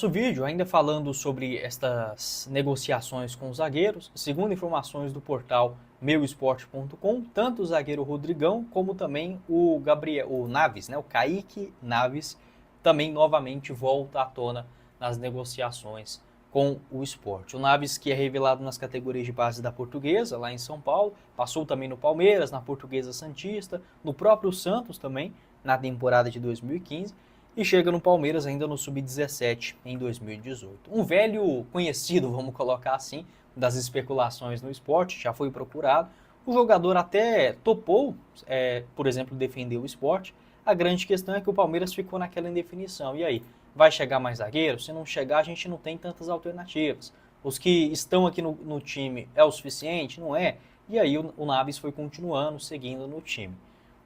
Nosso vídeo, ainda falando sobre estas negociações com os zagueiros, segundo informações do portal meusport.com, tanto o zagueiro Rodrigão como também o Naves, o Kaique Naves, também novamente volta à tona nas negociações com o Sport. O Naves, que é revelado nas categorias de base da Portuguesa, lá em São Paulo, passou também no Palmeiras, na Portuguesa Santista, no próprio Santos também, na temporada de 2015, e chega no Palmeiras ainda no Sub-17 em 2018. Um velho conhecido, vamos colocar assim, das especulações no esporte, já foi procurado. O jogador até topou, por exemplo, defender o esporte. A grande questão é que o Palmeiras ficou naquela indefinição. E aí, vai chegar mais zagueiro? Se não chegar, a gente não tem tantas alternativas. Os que estão aqui no time é o suficiente? Não é? E aí o Naves foi continuando, seguindo no time.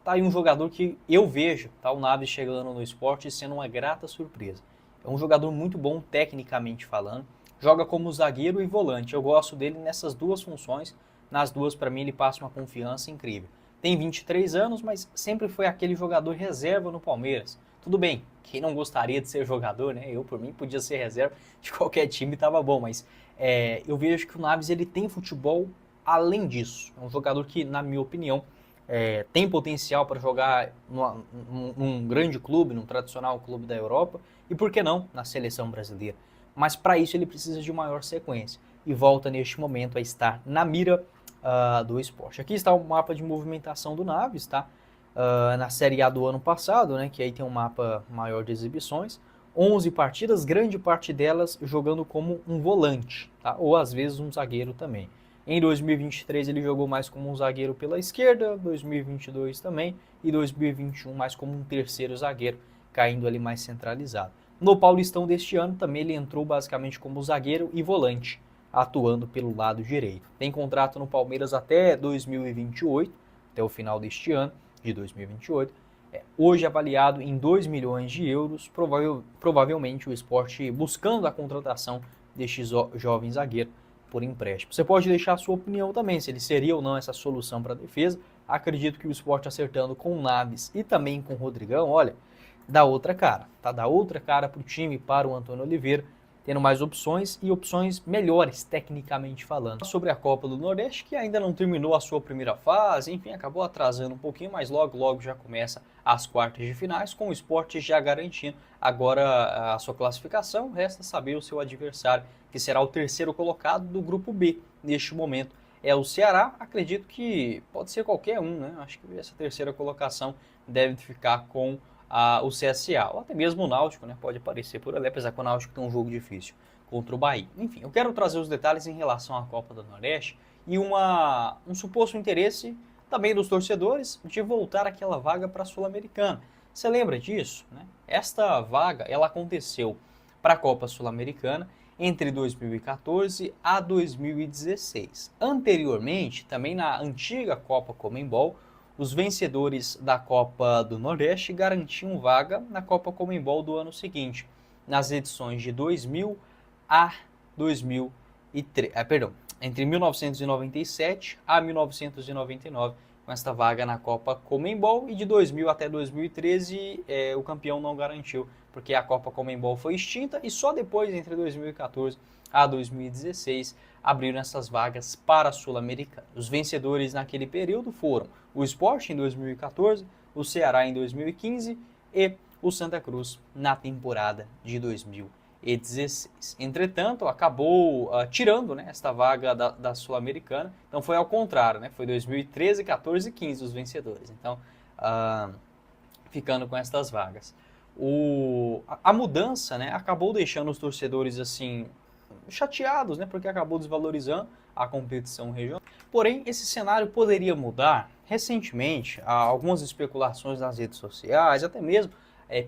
Tá aí um jogador que eu vejo, tá, o Naves chegando no esporte sendo uma grata surpresa. É um jogador muito bom tecnicamente falando, joga como zagueiro e volante. Eu gosto dele nessas duas funções, nas duas para mim ele passa uma confiança incrível. Tem 23 anos, mas sempre foi aquele jogador reserva no Palmeiras. Tudo bem, quem não gostaria de ser jogador, né? Eu, por mim, podia ser reserva de qualquer time, tava bom, mas eu vejo que o Naves ele tem futebol além disso. É um jogador que, na minha opinião, tem potencial para jogar num grande clube, num tradicional clube da Europa, e por que não na seleção brasileira. Mas para isso ele precisa de maior sequência e volta neste momento a estar na mira do esporte. Aqui está o mapa de movimentação do Naves, tá? Na Série A do ano passado, né, que aí tem um mapa maior de exibições, 11 partidas, grande parte delas jogando como um volante, tá? Ou às vezes um zagueiro também. Em 2023 ele jogou mais como um zagueiro pela esquerda, 2022 também, e 2021 mais como um terceiro zagueiro, caindo ali mais centralizado. No Paulistão deste ano também ele entrou basicamente como zagueiro e volante, atuando pelo lado direito. Tem contrato no Palmeiras até 2028, até o final deste ano, de 2028. Hoje avaliado em 2 milhões de euros, provavelmente o Sport buscando a contratação deste jovem zagueiro por empréstimo. Você pode deixar a sua opinião também, se ele seria ou não essa solução para a defesa. Acredito que o Sport acertando com o Naves e também com o Rodrigão, olha, dá outra cara, tá? Dá outra cara para o time, para o Antônio Oliveira, tendo mais opções e opções melhores, tecnicamente falando. Sobre a Copa do Nordeste, que ainda não terminou a sua primeira fase, enfim, acabou atrasando um pouquinho, mas logo já começa as quartas de finais, com o Sport já garantindo agora a sua classificação. Resta saber o seu adversário, que será o terceiro colocado do grupo B neste momento. É o Ceará, acredito que pode ser qualquer um, né? Acho que essa terceira colocação deve ficar com o CSA, ou até mesmo o Náutico, né? Pode aparecer por ali, apesar que o Náutico tem um jogo difícil contra o Bahia. Enfim, eu quero trazer os detalhes em relação à Copa do Nordeste e um suposto interesse também dos torcedores de voltar aquela vaga para a Sul-Americana. Você lembra disso, né? Esta vaga, ela aconteceu para a Copa Sul-Americana entre 2014 a 2016. Anteriormente, também na antiga Copa Conmebol, os vencedores da Copa do Nordeste garantiam vaga na Copa Conmebol do ano seguinte, nas edições de 2000 a 2003, entre 1997 a 1999, com esta vaga na Copa Conmebol, e de 2000 até 2013 o campeão não garantiu, porque a Copa Conmebol foi extinta e só depois, entre 2014 a 2016, abriram essas vagas para a Sul-Americana. Os vencedores naquele período foram o Sport em 2014, o Ceará em 2015 e o Santa Cruz na temporada de 2016. Entretanto, acabou tirando, né, esta vaga da Sul-Americana. Então foi ao contrário, né? Foi 2013, 14 e 15 os vencedores. Então, ficando com estas vagas. A mudança, né, acabou deixando os torcedores assim chateados, né, porque acabou desvalorizando a competição regional. Porém, esse cenário poderia mudar. Recentemente, há algumas especulações nas redes sociais, até mesmo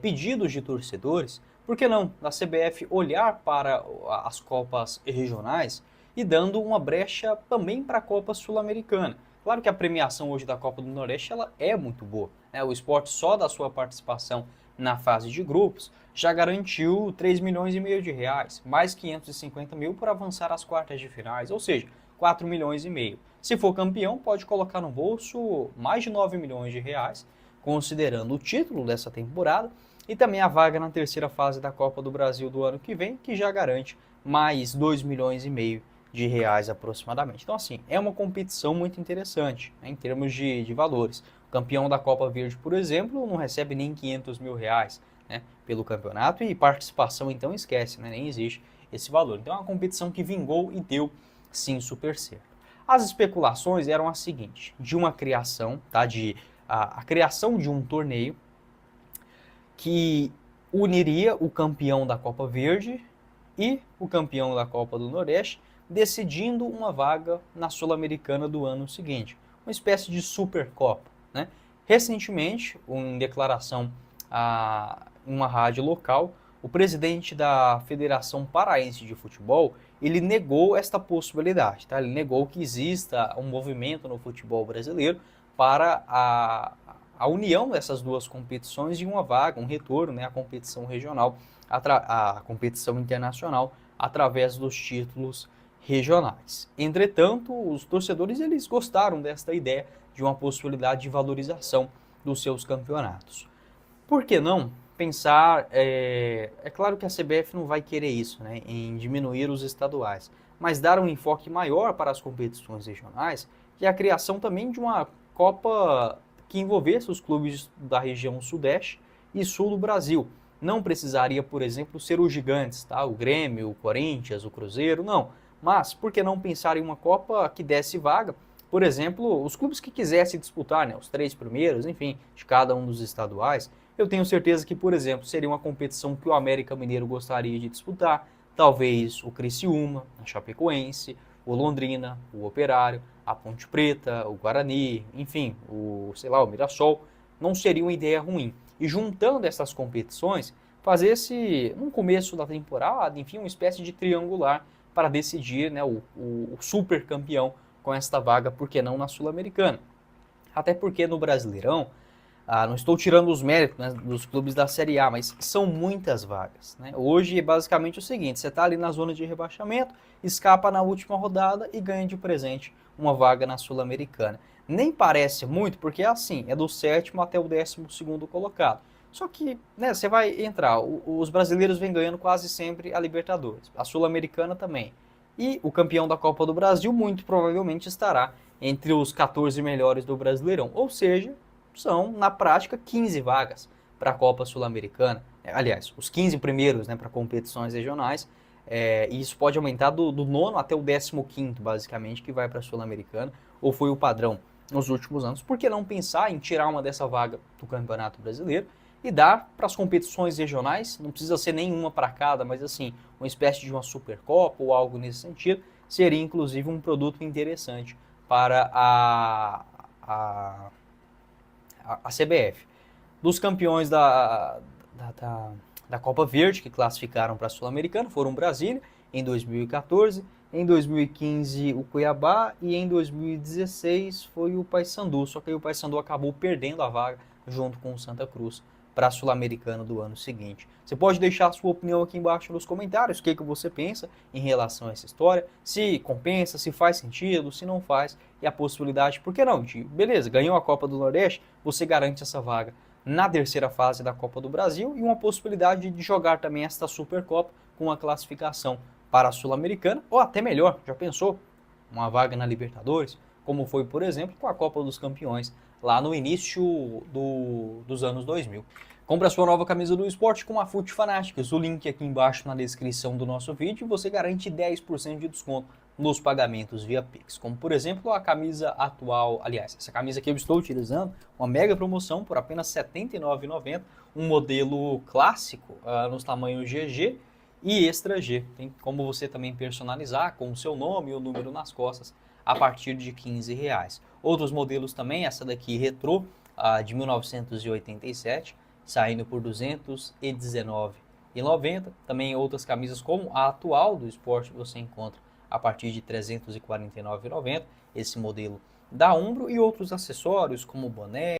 pedidos de torcedores, por que não, da CBF olhar para as Copas regionais e dando uma brecha também para a Copa Sul-Americana. Claro que a premiação hoje da Copa do Nordeste ela é muito boa, né? O Sport só da sua participação na fase de grupos já garantiu 3 milhões e meio de reais, mais 550 mil por avançar às quartas de finais, ou seja, 4 milhões e meio. Se for campeão, pode colocar no bolso mais de 9 milhões de reais, considerando o título dessa temporada e também a vaga na terceira fase da Copa do Brasil do ano que vem, que já garante mais 2,5 milhões de reais aproximadamente. Então, assim, é uma competição muito interessante, né, em termos de valores. O campeão da Copa Verde, por exemplo, não recebe nem 500 mil reais, né, pelo campeonato, e participação, então, esquece, né, nem existe esse valor. Então, é uma competição que vingou e deu, sim, super certo. As especulações eram as seguintes, de uma criação, tá, a criação de um torneio que uniria o campeão da Copa Verde e o campeão da Copa do Nordeste, decidindo uma vaga na Sul-Americana do ano seguinte, uma espécie de Supercopa, né? Recentemente, em declaração em uma rádio local, o presidente da Federação Paraense de Futebol, ele negou esta possibilidade, tá? Ele negou que exista um movimento no futebol brasileiro para a união dessas duas competições de uma vaga, um retorno, né, à competição regional, à competição internacional, através dos títulos regionais. Entretanto, os torcedores eles gostaram desta ideia de uma possibilidade de valorização dos seus campeonatos. Por que não pensar, é claro que a CBF não vai querer isso, né, em diminuir os estaduais, mas dar um enfoque maior para as competições regionais e a criação também de uma Copa que envolvesse os clubes da região sudeste e sul do Brasil. Não precisaria, por exemplo, ser os gigantes, tá? O Grêmio, o Corinthians, o Cruzeiro, não. Mas por que não pensar em uma Copa que desse vaga, por exemplo, os clubes que quisessem disputar, né, os 3 primeiros, enfim, de cada um dos estaduais? Eu tenho certeza que, por exemplo, seria uma competição que o América Mineiro gostaria de disputar, talvez o Criciúma, a Chapecoense, o Londrina, o Operário, a Ponte Preta, o Guarani, enfim, o Mirassol, não seria uma ideia ruim. E juntando essas competições, fazer no começo da temporada, enfim, uma espécie de triangular para decidir, né, o super campeão com esta vaga, por que não na Sul-Americana? Até porque no Brasileirão, não estou tirando os méritos, né, dos clubes da Série A, mas são muitas vagas, né? Hoje é basicamente o seguinte, você está ali na zona de rebaixamento, escapa na última rodada e ganha de presente uma vaga na Sul-Americana. Nem parece muito, porque é assim, é do 7º até o 12º colocado. Só que, né, você vai entrar, os brasileiros vêm ganhando quase sempre a Libertadores, a Sul-Americana também. E o campeão da Copa do Brasil muito provavelmente estará entre os 14 melhores do Brasileirão, ou seja, são, na prática, 15 vagas para a Copa Sul-Americana. Aliás, os 15 primeiros, né, para competições regionais. E isso pode aumentar do 9º até o 15º, basicamente, que vai para a Sul-Americana, ou foi o padrão nos últimos anos. Por que não pensar em tirar uma dessa vaga do Campeonato Brasileiro e dar para as competições regionais? Não precisa ser nenhuma para cada, mas assim, uma espécie de uma Supercopa ou algo nesse sentido, seria inclusive um produto interessante para a CBF. Dos campeões da Copa Verde, que classificaram para a Sul-Americana, foram o Brasília, em 2014, em 2015 o Cuiabá e em 2016 foi o Paysandu, só que aí o Paysandu acabou perdendo a vaga junto com o Santa Cruz para a Sul-Americana do ano seguinte. Você pode deixar a sua opinião aqui embaixo nos comentários, o que você pensa em relação a essa história, se compensa, se faz sentido, se não faz, e a possibilidade, por que não, beleza, ganhou a Copa do Nordeste, você garante essa vaga na terceira fase da Copa do Brasil e uma possibilidade de jogar também esta Supercopa com a classificação para a Sul-Americana, ou até melhor, já pensou? Uma vaga na Libertadores, como foi, por exemplo, com a Copa dos Campeões, lá no início dos anos 2000. Compre a sua nova camisa do esporte com a Fute Fanáticas. O link aqui embaixo na descrição do nosso vídeo e você garante 10% de desconto nos pagamentos via Pix. Como, por exemplo, a camisa atual, aliás, essa camisa que eu estou utilizando, uma mega promoção por apenas R$ 79,90, um modelo clássico nos tamanhos GG e Extra G. Tem como você também personalizar com o seu nome e o número nas costas a partir de R$ 15. Outros modelos também, essa daqui retrô, de 1987, saindo por R$ 219,90. Também outras camisas como a atual do esporte você encontra a partir de R$ 349,90, esse modelo da Umbro, e outros acessórios como boné,